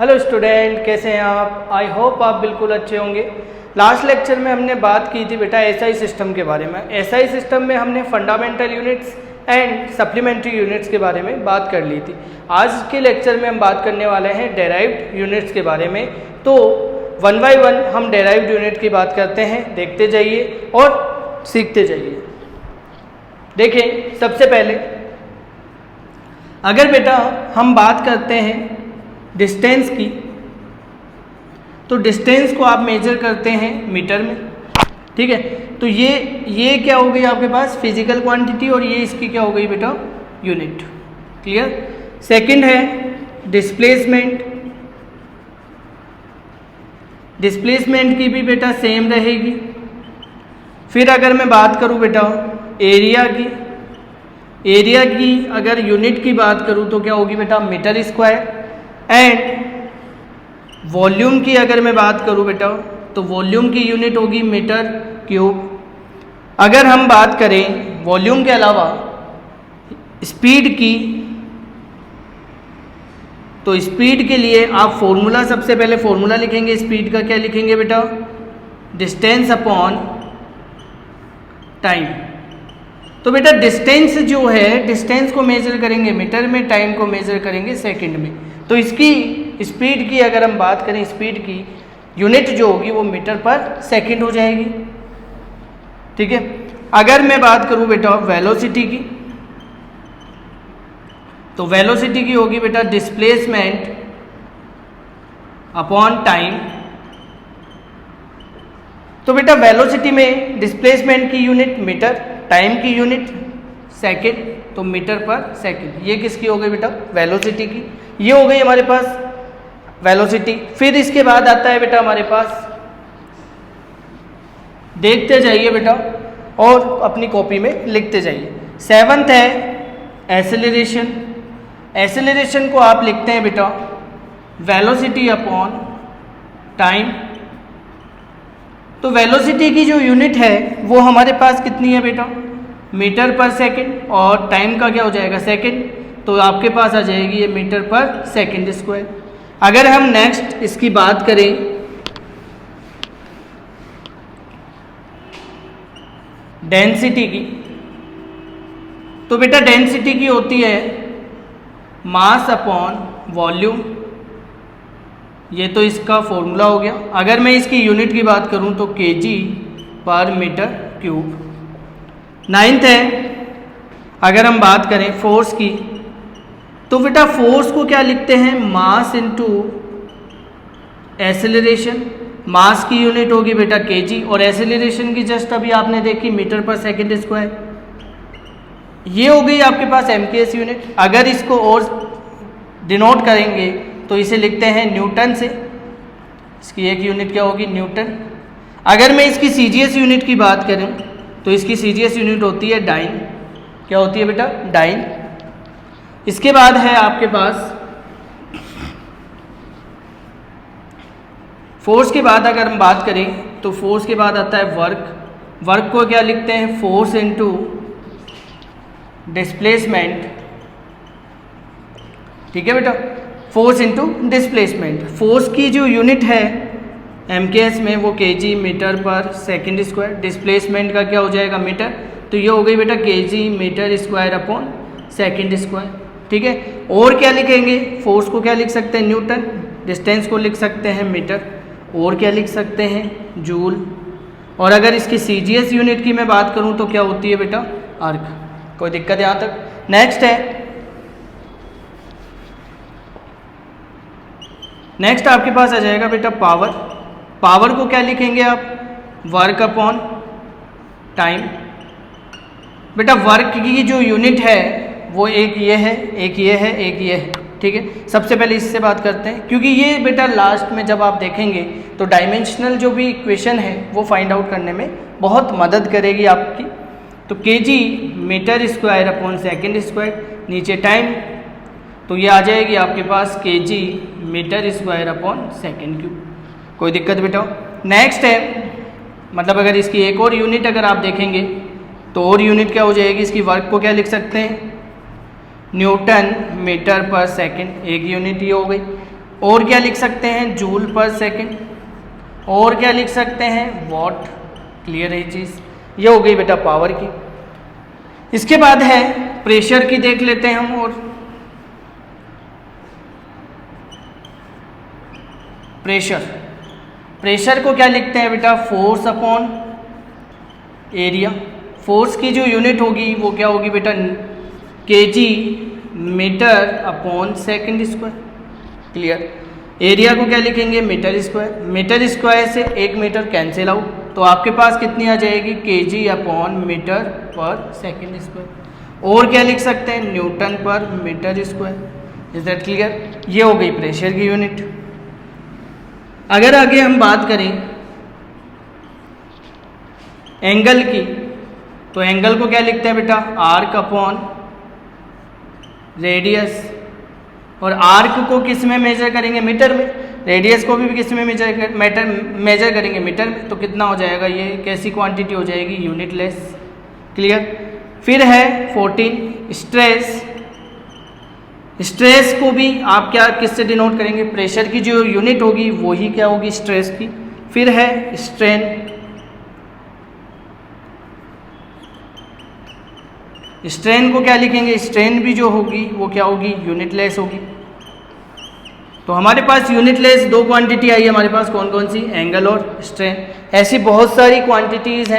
Hello student, कैसे हैं आप? आई होप आप बिल्कुल अच्छे होंगे। लास्ट लेक्चर में हमने बात की थी बेटा एसआई सिस्टम के बारे में। एसआई सिस्टम में हमने fundamental units and supplementary units के बारे में बात कर ली थी। आज के लेक्चर में हम बात करने वाले हैं डेराइव्ड यूनिट्स के बारे में। तो वन बाय वन हम डेराइव्ड यूनिट की बात करते हैं, देखते जाइए और सीखते जाइए। देखें, सबसे पहले अगर बेटा हम बात करते हैं डिस्टेंस की, तो डिस्टेंस को आप मेजर करते हैं मीटर में, ठीक है। तो ये क्या हो गई आपके पास फिजिकल क्वांटिटी, और ये इसकी क्या हो गई बेटा यूनिट। क्लियर। सेकंड है डिस्प्लेसमेंट। डिस्प्लेसमेंट की भी बेटा सेम रहेगी। फिर अगर मैं बात करूं बेटा एरिया की, एरिया की अगर यूनिट की बात करूं तो क्या होगी बेटा मीटर स्क्वायर। एंड वॉल्यूम की अगर मैं बात करूं बेटा तो वॉल्यूम की यूनिट होगी मीटर क्यूब। अगर हम बात करें वॉल्यूम के अलावा स्पीड की, तो स्पीड के लिए आप फॉर्मूला, सबसे पहले फॉर्मूला लिखेंगे स्पीड का। क्या लिखेंगे बेटा? Distance upon time. तो बेटा डिस्टेंस जो है, डिस्टेंस को मेजर करेंगे मीटर में, टाइम को मेजर करेंगे सेकंड में। तो इसकी स्पीड की अगर हम बात करें, स्पीड की यूनिट जो होगी वो मीटर पर सेकंड हो जाएगी, ठीक है। अगर मैं बात करूं बेटा वेलोसिटी की, तो वेलोसिटी की होगी बेटा डिस्प्लेसमेंट अपॉन टाइम। तो बेटा वेलोसिटी में डिस्प्लेसमेंट की यूनिट मीटर, टाइम की यूनिट सेकंड, तो मीटर पर सेकंड। ये किसकी हो गई बेटा? वेलोसिटी की। ये हो गई हमारे पास वेलोसिटी। फिर इसके बाद आता है बेटा हमारे पास, देखते जाइए बेटा और अपनी कॉपी में लिखते जाइए। सेवंथ है एक्सेलरेशन। एक्सेलरेशन को आप लिखते हैं बेटा वेलोसिटी अपॉन टाइम। तो वेलोसिटी की जो यूनिट है वो हमारे पास कितनी है बेटा? मीटर पर सेकंड, और टाइम का क्या हो जाएगा? सेकंड। तो आपके पास आ जाएगी ये मीटर पर सेकंड स्क्वायर। अगर हम नेक्स्ट इसकी बात करें डेंसिटी की, तो बेटा डेंसिटी की होती है मास अपॉन वॉल्यूम। ये तो इसका फॉर्मूला हो गया। अगर मैं इसकी यूनिट की बात करूं तो केजी पर मीटर क्यूब। नाइन्थ है अगर हम बात करें फोर्स की, तो बेटा फोर्स को क्या लिखते हैं? Mass into acceleration. मास की यूनिट होगी बेटा केजी, और एक्सेलरेशन की जस्ट अभी आपने देखी मीटर पर सेकंड स्क्वायर। ये हो गई आपके पास एमकेएस यूनिट। अगर इसको और डिनोट करेंगे तो इसे लिखते हैं न्यूटन से। इसकी एक यूनिट क्या होगी? न्यूटन। अगर मैं इसकी सीजीएस यूनिट की बात करूं तो इसकी सीजीएस यूनिट होती है डाइन। क्या होती है बेटा? डाइन। इसके बाद है आपके पास फोर्स के बाद अगर हम बात करें तो फोर्स के बाद आता है वर्क। वर्क को क्या लिखते हैं? फोर्स इनटू डिस्प्लेसमेंट, ठीक है बेटा। Force into displacement. फोर्स की जो यूनिट है एमकेएस में वो केजी मीटर पर सेकंड स्क्वायर। डिस्प्लेसमेंट का क्या हो जाएगा? मीटर। तो ये हो गई बेटा kg metre square upon second square, ठीक है। और क्या लिखेंगे? फोर्स को क्या लिख सकते हैं? न्यूटन। डिस्टेंस को लिख सकते हैं मीटर। और क्या लिख सकते हैं? जूल। और अगर इसकी सीजीएस यूनिट की मैं बात करूं तो क्या होती है बेटा? आर्क। कोई दिक्कत यहाँ तक? नेक्स्ट है, नेक्स्ट आपके पास आ जाएगा बेटा पावर। पावर को क्या लिखेंगे आप? Work upon time. बेटा वर्क की जो यूनिट है वो एक ये है, एक ये है, एक ये है, ठीक है। सबसे पहले इससे बात करते हैं, क्योंकि ये बेटा लास्ट में जब आप देखेंगे तो डायमेंशनल जो भी इक्वेशन है वो फाइंड आउट करने में बहुत मदद करेगी आपकी। तो KG metre square upon second square, नीचे टाइम, तो ये आ जाएगी आपके पास KG metre square upon second cube. कोई दिक्कत बेटा? नेक्स्ट है, मतलब अगर इसकी एक और यूनिट अगर आप देखेंगे तो और यूनिट क्या हो जाएगी इसकी? वर्क को क्या लिख सकते हैं? न्यूटन मीटर पर सेकंड। एक यूनिट ये हो गई। और क्या लिख सकते हैं, जूल पर सेकेंड, और क्या लिख सकते हैं, वॉट। क्लियर है ये चीज़, ये हो गई बेटा पावर की। इसके बाद है प्रेशर की, देख लेते हैं हम। और प्रेशर को क्या लिखते हैं बेटा, फोर्स अपॉन एरिया। फोर्स की जो यूनिट होगी वो क्या होगी बेटा, kg meter upon second square. Clear. Area को क्या लिखेंगे, मीटर स्क्वायर। मीटर स्क्वायर से 1 मीटर कैंसिल आउट, तो आपके पास कितनी आ जाएगी, केजी अपॉन मीटर पर सेकंड स्क्वायर। और क्या लिख सकते हैं, न्यूटन पर meter square. Is that clear. ये हो गई प्रेशर की यूनिट। अगर आगे हम बात करें एंगल की, तो एंगल को क्या लिखते हैं बेटा, आर्क अपॉन रेडियस। और आर्क को किस में मेजर करेंगे, मीटर में। रेडियस को भी किस में मेजर करेंगे, मीटर में। तो कितना हो जाएगा, ये कैसी क्वांटिटी हो जाएगी, यूनिट लेस। क्लियर। फिर है 14 स्ट्रेस। स्ट्रेस को भी आप क्या किससे डिनोट करेंगे, प्रेशर की जो यूनिट होगी वो ही क्या होगी, स्ट्रेस की। फिर है स्ट्रेन। स्ट्रेन को क्या लिखेंगे, स्ट्रेन भी जो होगी वो क्या होगी, यूनिट लेस होगी। तो हमारे पास यूनिट लेस 2 क्वांटिटी आई है हमारे पास, कौन कौन सी, एंगल और स्ट्रेन। ऐसी बहुत सारी क्वांटिटीज हैं।